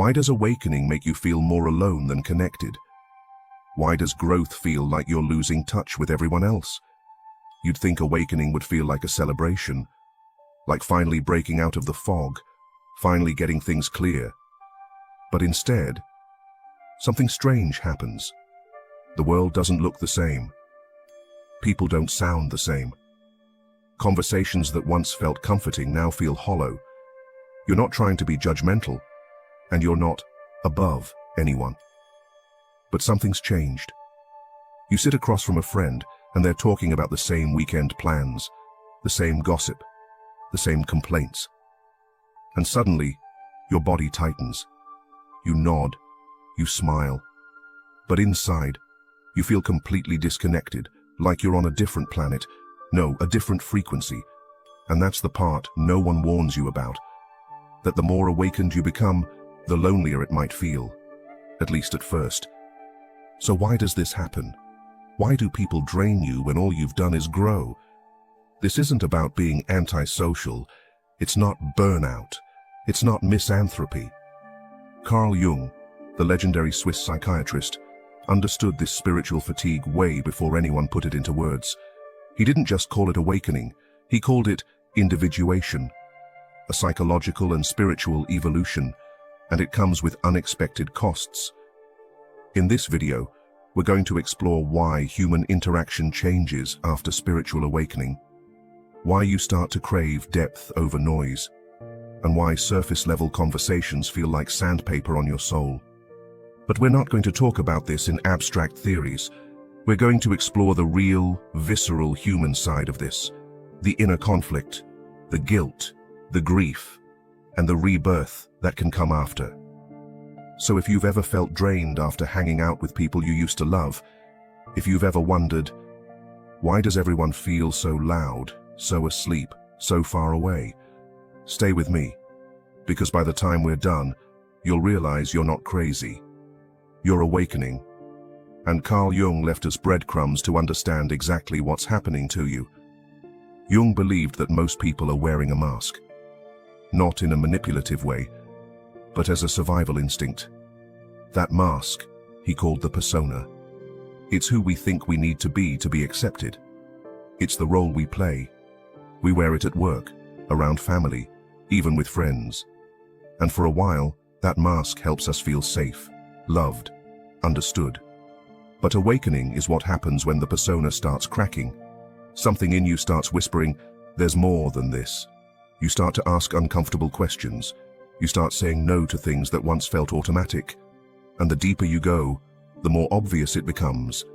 Why does awakening make you feel more alone than connected? Why does growth feel like you're losing touch with everyone else? You'd think awakening would feel like a celebration, like finally breaking out of the fog, finally getting things clear. But instead, something strange happens. The world doesn't look the same. People don't sound the same. Conversations that once felt comforting now feel hollow. You're not trying to be judgmental, and you're not above anyone. But something's changed. You sit across from a friend, and they're talking about the same weekend plans, the same gossip, the same complaints. And suddenly, your body tightens. You nod, you smile. But inside, you feel completely disconnected, like you're on a different planet. No, a different frequency. And that's the part no one warns you about. That the more awakened you become, the lonelier it might feel. At least at first. So why does this happen? Why do people drain you when all you've done is grow? This isn't about being antisocial. It's not burnout. It's not misanthropy. Carl Jung, the legendary Swiss psychiatrist, understood this spiritual fatigue way before anyone put it into words. He didn't just call it awakening, he called it individuation, a psychological and spiritual evolution, and it comes with unexpected costs. In this video, we're going to explore why human interaction changes after spiritual awakening, why you start to crave depth over noise, and why surface-level conversations feel like sandpaper on your soul. But we're not going to talk about this in abstract theories. We're going to explore the real, visceral human side of this, the inner conflict, the guilt, the grief, and the rebirth that can come after. So if you've ever felt drained after hanging out with people you used to love, if you've ever wondered, why does everyone feel so loud, so asleep, so far away? Stay with me, because by the time we're done, you'll realize you're not crazy. You're awakening. And Carl Jung left us breadcrumbs to understand exactly what's happening to you. Jung believed that most people are wearing a mask. Not in a manipulative way, but as a survival instinct. That mask, he called the persona. It's who we think we need to be accepted. It's the role we play. We wear it at work, around family, even with friends. And for a while, that mask helps us feel safe, loved, understood. But awakening is what happens when the persona starts cracking. Something in you starts whispering, there's more than this. You start to ask uncomfortable questions. You start saying no to things that once felt automatic. And the deeper you go, the more obvious it becomes.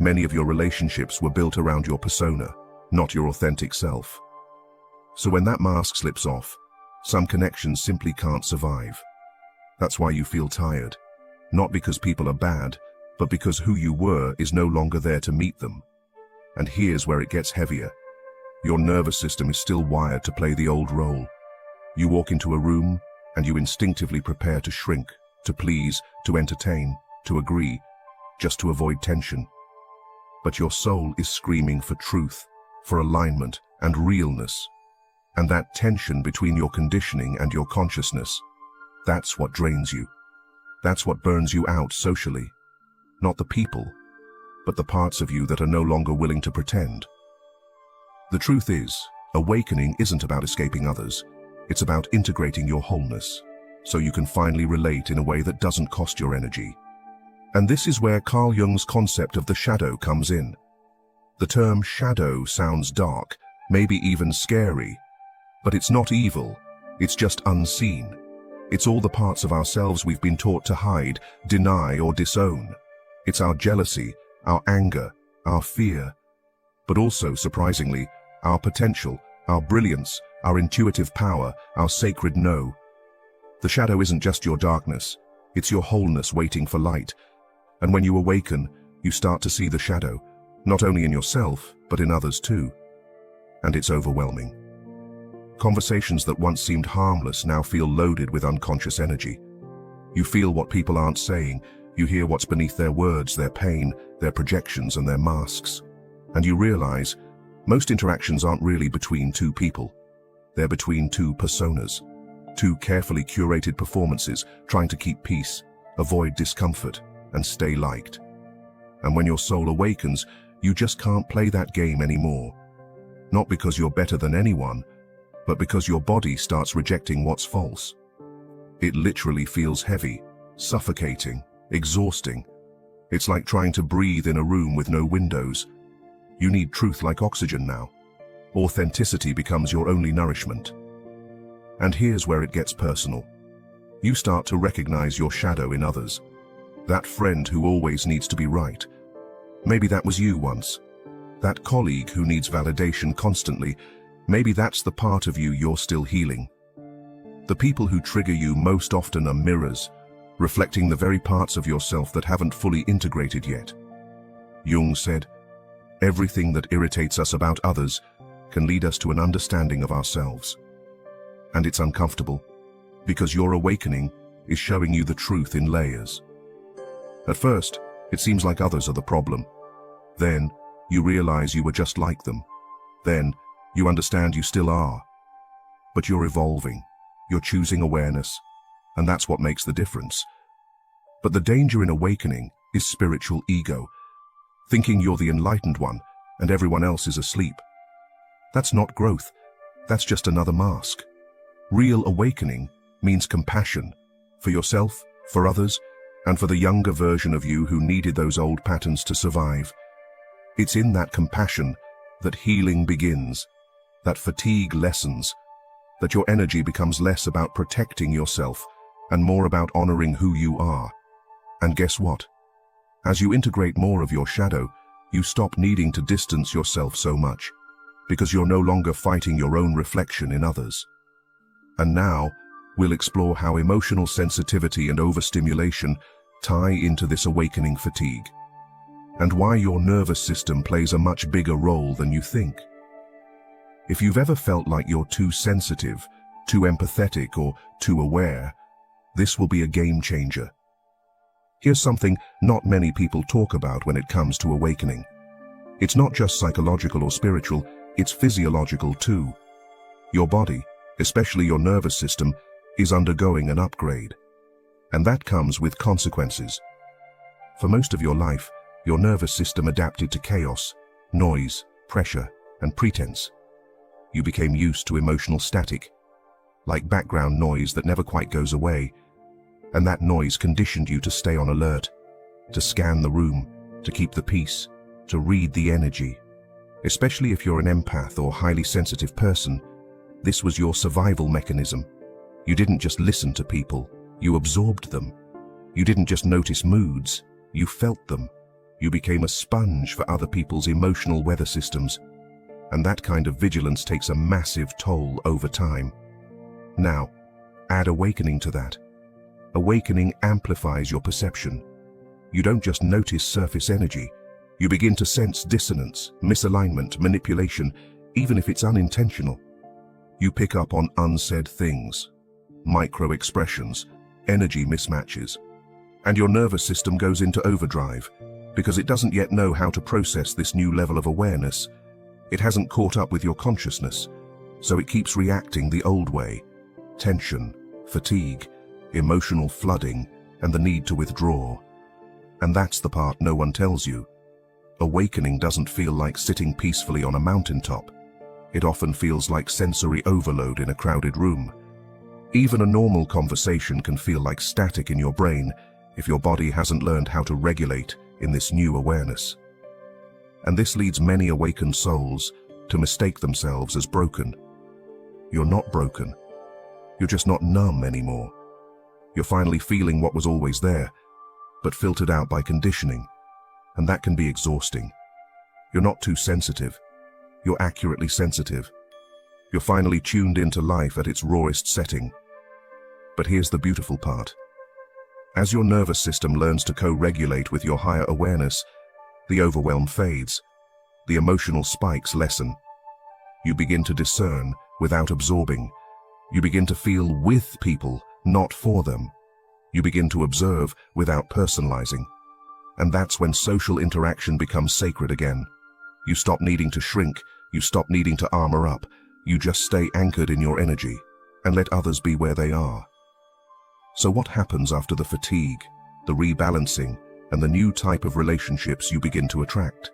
Many of your relationships were built around your persona, not your authentic self. So when that mask slips off, some connections simply can't survive. That's why you feel tired. Not because people are bad, but because who you were is no longer there to meet them. And here's where it gets heavier. Your nervous system is still wired to play the old role. You walk into a room, and you instinctively prepare to shrink, to please, to entertain, to agree, just to avoid tension. But your soul is screaming for truth, for alignment and realness. And that tension between your conditioning and your consciousness, that's what drains you. That's what burns you out socially. Not the people, but the parts of you that are no longer willing to pretend. The truth is, awakening isn't about escaping others. It's about integrating your wholeness, so you can finally relate in a way that doesn't cost your energy. And this is where Carl Jung's concept of the shadow comes in. The term shadow sounds dark, maybe even scary, but it's not evil, it's just unseen. It's all the parts of ourselves we've been taught to hide, deny, or disown. It's our jealousy, our anger, our fear, but also, surprisingly, our potential, our brilliance, our intuitive power, our sacred no. The shadow isn't just your darkness, it's your wholeness waiting for light. And when you awaken, you start to see the shadow, not only in yourself, but in others too. And it's overwhelming. Conversations that once seemed harmless now feel loaded with unconscious energy. You feel what people aren't saying, you hear what's beneath their words, their pain, their projections, and their masks. And you realize, most interactions aren't really between two people. They're between two personas. Two carefully curated performances trying to keep peace, avoid discomfort, and stay liked. And when your soul awakens, you just can't play that game anymore. Not because you're better than anyone, but because your body starts rejecting what's false. It literally feels heavy, suffocating, exhausting. It's like trying to breathe in a room with no windows. You need truth like oxygen now. Authenticity becomes your only nourishment. And here's where it gets personal. You start to recognize your shadow in others. That friend who always needs to be right. Maybe that was you once. That colleague who needs validation constantly. Maybe that's the part of you you're still healing. The people who trigger you most often are mirrors, reflecting the very parts of yourself that haven't fully integrated yet. Jung said, "Everything that irritates us about others can lead us to an understanding of ourselves." And it's uncomfortable, because your awakening is showing you the truth in layers. At first, it seems like others are the problem. Then, you realize you were just like them. Then, you understand you still are. But you're evolving, you're choosing awareness, and that's what makes the difference. But the danger in awakening is spiritual ego, thinking you're the enlightened one and everyone else is asleep. That's not growth, that's just another mask. Real awakening means compassion for yourself, for others, and for the younger version of you who needed those old patterns to survive. It's in that compassion that healing begins, that fatigue lessens, that your energy becomes less about protecting yourself and more about honoring who you are. And guess what? As you integrate more of your shadow, you stop needing to distance yourself so much, because you're no longer fighting your own reflection in others. And now, we'll explore how emotional sensitivity and overstimulation tie into this awakening fatigue, and why your nervous system plays a much bigger role than you think. If you've ever felt like you're too sensitive, too empathetic, or too aware, this will be a game changer. Here's something not many people talk about when it comes to awakening. It's not just psychological or spiritual, it's physiological too. Your body, especially your nervous system, is undergoing an upgrade. And that comes with consequences. For most of your life, your nervous system adapted to chaos, noise, pressure, and pretense. You became used to emotional static, like background noise that never quite goes away. And that noise conditioned you to stay on alert, to scan the room, to keep the peace, to read the energy. Especially if you're an empath or highly sensitive person, this was your survival mechanism. You didn't just listen to people, you absorbed them. You didn't just notice moods, you felt them. You became a sponge for other people's emotional weather systems. And that kind of vigilance takes a massive toll over time. Now, add awakening to that. Awakening amplifies your perception. You don't just notice surface energy. You begin to sense dissonance, misalignment, manipulation, even if it's unintentional. You pick up on unsaid things, micro-expressions, energy mismatches. And your nervous system goes into overdrive, because it doesn't yet know how to process this new level of awareness. It hasn't caught up with your consciousness, so it keeps reacting the old way. Tension, fatigue, emotional flooding, and the need to withdraw. And that's the part no one tells you. Awakening doesn't feel like sitting peacefully on a mountaintop. It often feels like sensory overload in a crowded room. Even a normal conversation can feel like static in your brain if your body hasn't learned how to regulate in this new awareness. And this leads many awakened souls to mistake themselves as broken. You're not broken. You're just not numb anymore. You're finally feeling what was always there, but filtered out by conditioning. And that can be exhausting. You're not too sensitive. You're accurately sensitive. You're finally tuned into life at its rawest setting. But here's the beautiful part. As your nervous system learns to co-regulate with your higher awareness, the overwhelm fades. The emotional spikes lessen. You begin to discern without absorbing. You begin to feel with people, not for them. You begin to observe without personalizing. And that's when social interaction becomes sacred again. You stop needing to shrink. You stop needing to armor up. You just stay anchored in your energy. and let others be where they are. So what happens after the fatigue, the rebalancing, and the new type of relationships you begin to attract?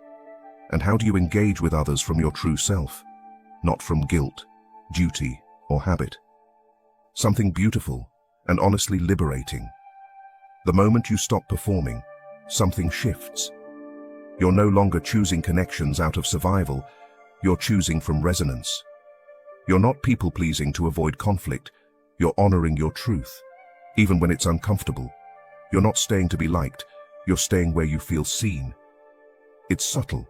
And how do you engage with others from your true self, not from guilt, duty, or habit? Something beautiful and honestly liberating. The moment you stop performing, something shifts. You're no longer choosing connections out of survival, you're choosing from resonance. You're not people-pleasing to avoid conflict, you're honoring your truth, even when it's uncomfortable. You're not staying to be liked, you're staying where you feel seen. It's subtle,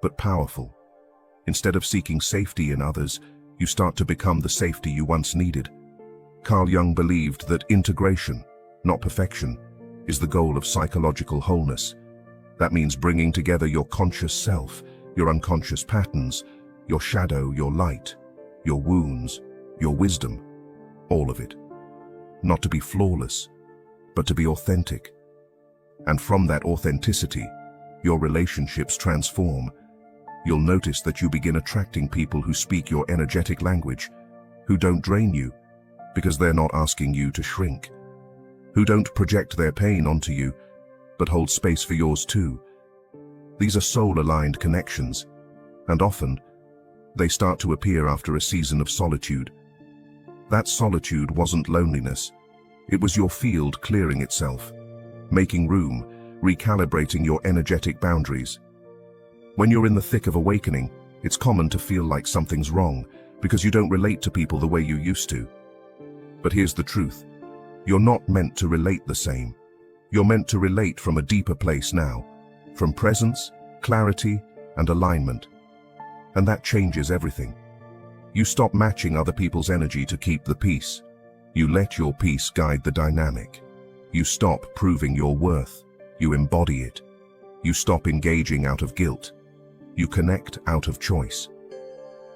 but powerful. Instead of seeking safety in others, you start to become the safety you once needed. Carl Jung believed that integration, not perfection, is the goal of psychological wholeness. That means bringing together your conscious self, your unconscious patterns, your shadow, your light, your wounds, your wisdom, all of it. Not to be flawless, but to be authentic. And from that authenticity, your relationships transform. You'll notice that you begin attracting people who speak your energetic language, who don't drain you, because they're not asking you to shrink, who don't project their pain onto you, but hold space for yours too. These are soul-aligned connections, and often, they start to appear after a season of solitude. That solitude wasn't loneliness. It was your field clearing itself, making room, recalibrating your energetic boundaries. When you're in the thick of awakening, it's common to feel like something's wrong because you don't relate to people the way you used to. But here's the truth. You're not meant to relate the same. You're meant to relate from a deeper place now, from presence, clarity, and alignment. And that changes everything. You stop matching other people's energy to keep the peace. You let your peace guide the dynamic. You stop proving your worth. You embody it. You stop engaging out of guilt. You connect out of choice.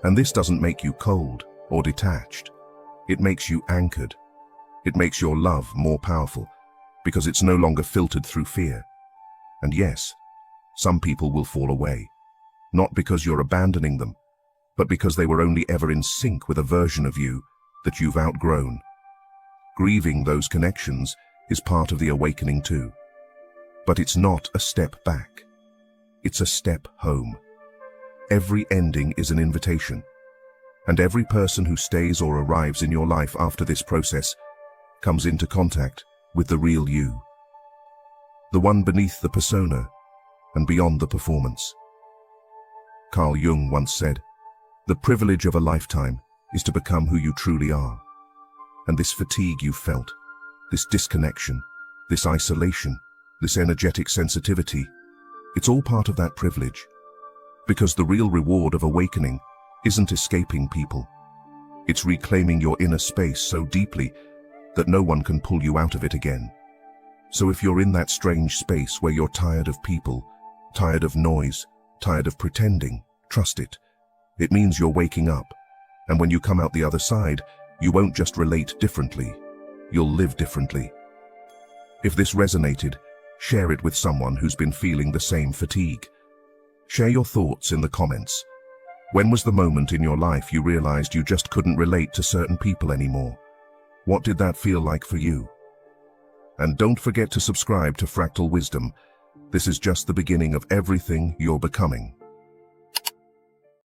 And this doesn't make you cold or detached. It makes you anchored. It makes your love more powerful because it's no longer filtered through fear. And yes, some people will fall away, not because you're abandoning them, but because they were only ever in sync with a version of you that you've outgrown. Grieving those connections is part of the awakening too. But it's not a step back. It's a step home. Every ending is an invitation. And every person who stays or arrives in your life after this process comes into contact with the real you. The one beneath the persona and beyond the performance. Carl Jung once said, "The privilege of a lifetime is to become who you truly are." And this fatigue you felt, this disconnection, this isolation, this energetic sensitivity, it's all part of that privilege. Because the real reward of awakening isn't escaping people. It's reclaiming your inner space so deeply that no one can pull you out of it again. So if you're in that strange space where you're tired of people, tired of noise, tired of pretending, trust it. It means you're waking up. And when you come out the other side, you won't just relate differently, you'll live differently. If this resonated, share it with someone who's been feeling the same fatigue. Share your thoughts in the comments. When was the moment in your life you realized you just couldn't relate to certain people anymore? What did that feel like for you? And don't forget to subscribe to Fractal Wisdom. This is just the beginning of everything you're becoming.